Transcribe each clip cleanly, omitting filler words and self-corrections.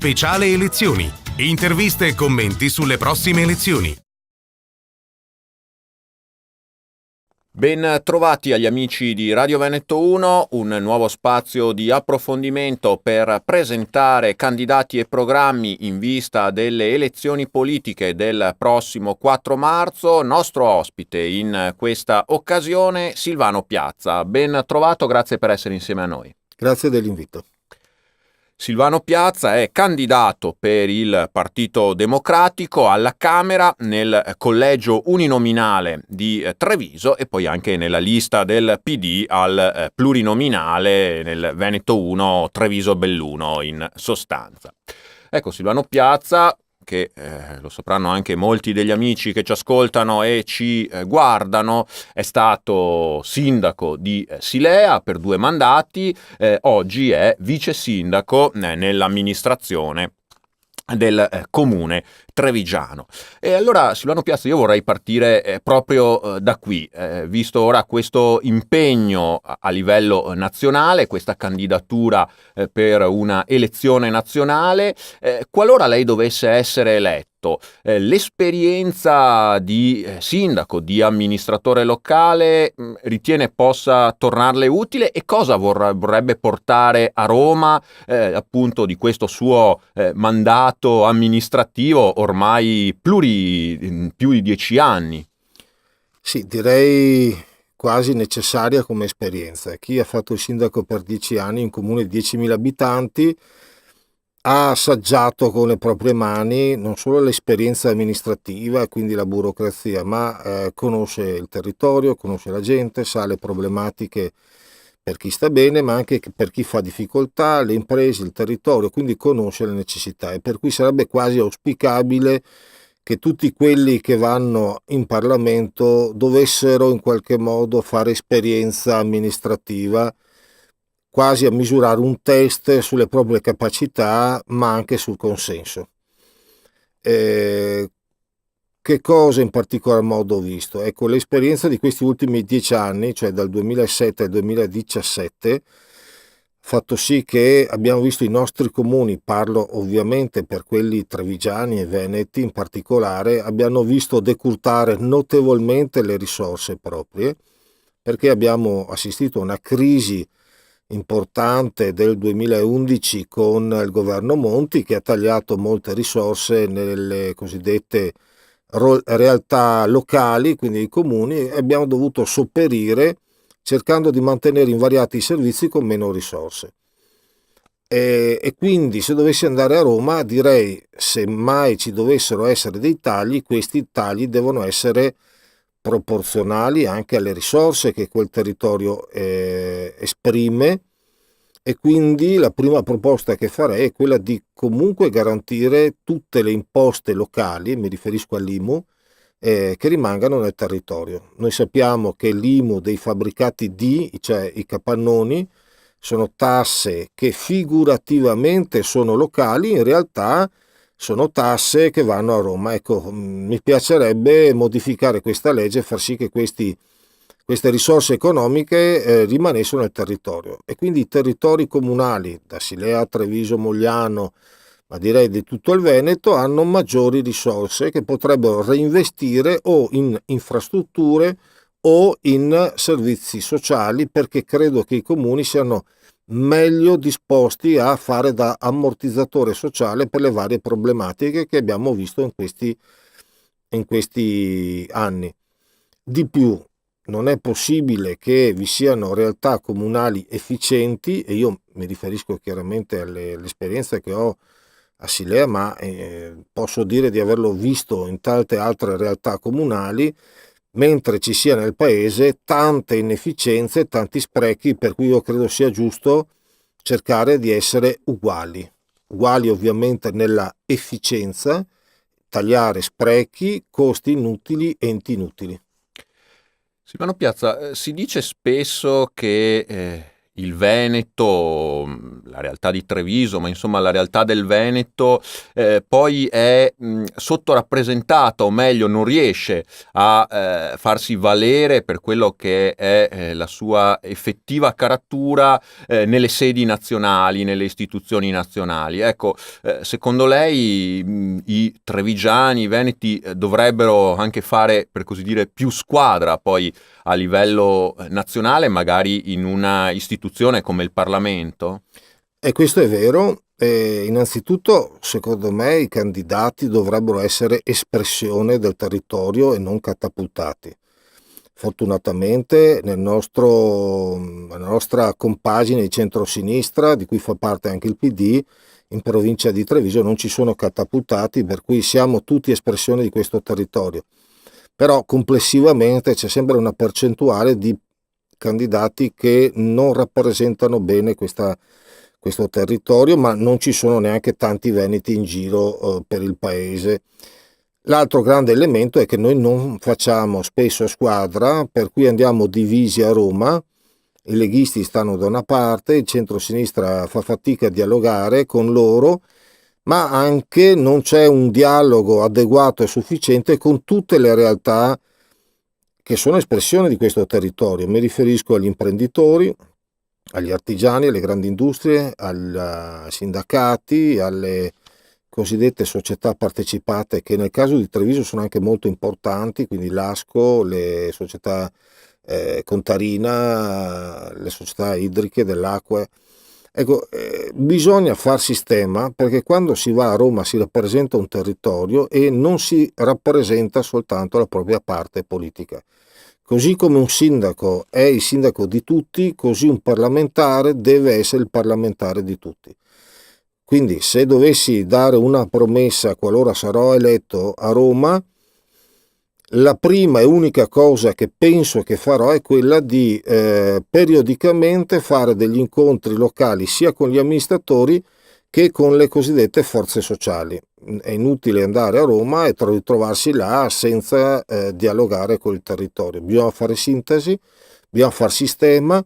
speciale elezioni. Interviste e commenti sulle prossime elezioni. Ben trovati agli amici di Radio Veneto 1, un nuovo spazio di approfondimento per presentare candidati e programmi in vista delle elezioni politiche del prossimo 4 marzo. Nostro ospite in questa occasione Silvano Piazza. Ben trovato, grazie per essere insieme a noi. Grazie dell'invito. Silvano Piazza è candidato per il Partito Democratico alla Camera nel collegio uninominale di Treviso e poi anche nella lista del PD al plurinominale nel Veneto 1 Treviso-Belluno in sostanza. Ecco, Silvano Piazza, che lo sapranno anche molti degli amici che ci ascoltano e ci guardano, è stato sindaco di Silea per 2 mandati, oggi è vice sindaco nell'amministrazione del comune trevigiano. E allora, Silvano Piazza, io vorrei partire proprio da qui, visto ora questo impegno a livello nazionale, questa candidatura per una elezione nazionale, qualora lei dovesse essere eletto, l'esperienza di sindaco, di amministratore locale, ritiene possa tornarle utile e cosa vorrebbe portare a Roma appunto di questo suo mandato amministrativo ormai più di 10 anni? Sì, direi quasi necessaria come esperienza. Chi ha fatto il sindaco per 10 anni in un comune di 10.000 abitanti ha assaggiato con le proprie mani non solo l'esperienza amministrativa e quindi la burocrazia, ma conosce il territorio, conosce la gente, sa le problematiche per chi sta bene, ma anche per chi fa difficoltà, le imprese, il territorio, quindi conosce le necessità, e per cui sarebbe quasi auspicabile che tutti quelli che vanno in Parlamento dovessero in qualche modo fare esperienza amministrativa, quasi a misurare un test sulle proprie capacità, ma anche sul consenso. Che cosa in particolar modo ho visto? Ecco, l'esperienza di questi ultimi 10 anni, cioè dal 2007 al 2017, ha fatto sì che abbiamo visto i nostri comuni, parlo ovviamente per quelli trevigiani e veneti in particolare, abbiano visto decurtare notevolmente le risorse proprie, perché abbiamo assistito a una crisi importante del 2011 con il governo Monti, che ha tagliato molte risorse nelle cosiddette realtà locali, quindi i comuni, e abbiamo dovuto sopperire cercando di mantenere invariati i servizi con meno risorse. E quindi se dovessi andare a Roma, direi, se mai ci dovessero essere dei tagli, questi tagli devono essere proporzionali anche alle risorse che quel territorio esprime, e quindi la prima proposta che farei è quella di comunque garantire tutte le imposte locali, mi riferisco all'IMU, che rimangano nel territorio. Noi sappiamo che l'IMU dei fabbricati D, cioè i capannoni, sono tasse che figurativamente sono locali, in realtà sono tasse che vanno a Roma. Ecco, mi piacerebbe modificare questa legge e far sì che queste risorse economiche rimanessero nel territorio, e quindi i territori comunali da Silea, Treviso, Mogliano, ma direi di tutto il Veneto, hanno maggiori risorse che potrebbero reinvestire o in infrastrutture o in servizi sociali, perché credo che i comuni siano meglio disposti a fare da ammortizzatore sociale per le varie problematiche che abbiamo visto in questi anni. Di più, non è possibile che vi siano realtà comunali efficienti, e io mi riferisco chiaramente all'esperienza che ho a Silea, ma posso dire di averlo visto in tante altre realtà comunali, mentre ci sia nel paese tante inefficienze, tanti sprechi, per cui io credo sia giusto cercare di essere uguali ovviamente nella efficienza, tagliare sprechi, costi inutili, enti inutili. Silvano Piazza, si dice spesso che il Veneto, la realtà di Treviso, ma insomma la realtà del Veneto poi è sottorappresentata, o meglio non riesce a farsi valere per quello che è la sua effettiva caratura nelle sedi nazionali, nelle istituzioni nazionali. Ecco, secondo lei i trevigiani, i veneti dovrebbero anche fare, per così dire, più squadra poi a livello nazionale, magari in una istituzione come il Parlamento? E questo è vero. Innanzitutto, secondo me, i candidati dovrebbero essere espressione del territorio e non catapultati. Fortunatamente nella nostra compagine di centrosinistra, di cui fa parte anche il PD, in provincia di Treviso non ci sono catapultati, per cui siamo tutti espressione di questo territorio. Però complessivamente c'è sempre una percentuale di candidati che non rappresentano bene questo territorio, ma non ci sono neanche tanti veneti in giro per il paese. L'altro grande elemento è che noi non facciamo spesso squadra, per cui andiamo divisi a Roma, i leghisti stanno da una parte, il centro-sinistra fa fatica a dialogare con loro, ma anche non c'è un dialogo adeguato e sufficiente con tutte le realtà che sono espressione di questo territorio. Mi riferisco agli imprenditori, agli artigiani, alle grandi industrie, ai sindacati, alle cosiddette società partecipate, che nel caso di Treviso sono anche molto importanti, quindi l'ASCO, le società Contarina, le società idriche dell'acqua. Ecco, bisogna far sistema, perché quando si va a Roma si rappresenta un territorio e non si rappresenta soltanto la propria parte politica. Così come un sindaco è il sindaco di tutti, così un parlamentare deve essere il parlamentare di tutti. Quindi se dovessi dare una promessa qualora sarò eletto a Roma, la prima e unica cosa che penso che farò è quella di periodicamente fare degli incontri locali sia con gli amministratori che con le cosiddette forze sociali. È inutile andare a Roma e ritrovarsi là senza dialogare con il territorio. Bisogna fare sintesi, bisogna fare sistema.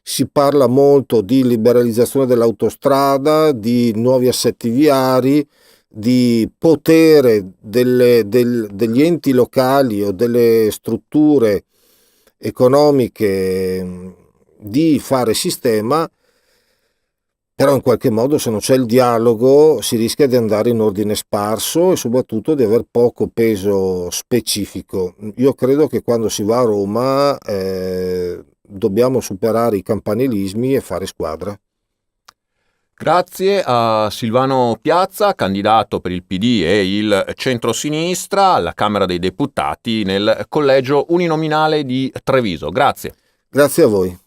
Si parla molto di liberalizzazione dell'autostrada, di nuovi assetti viari, di potere degli enti locali o delle strutture economiche di fare sistema, però in qualche modo se non c'è il dialogo si rischia di andare in ordine sparso e soprattutto di aver poco peso specifico. Io credo che quando si va a Roma dobbiamo superare i campanilismi e fare squadra. Grazie a Silvano Piazza, candidato per il PD e il centrosinistra alla Camera dei Deputati nel collegio uninominale di Treviso. Grazie. Grazie a voi.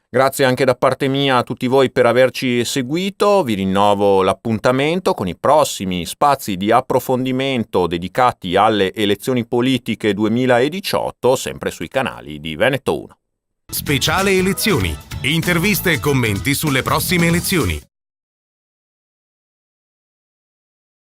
Grazie anche da parte mia a tutti voi per averci seguito. Vi rinnovo l'appuntamento con i prossimi spazi di approfondimento dedicati alle elezioni politiche 2018, sempre sui canali di Veneto 1. Speciale elezioni. Interviste e commenti sulle prossime elezioni.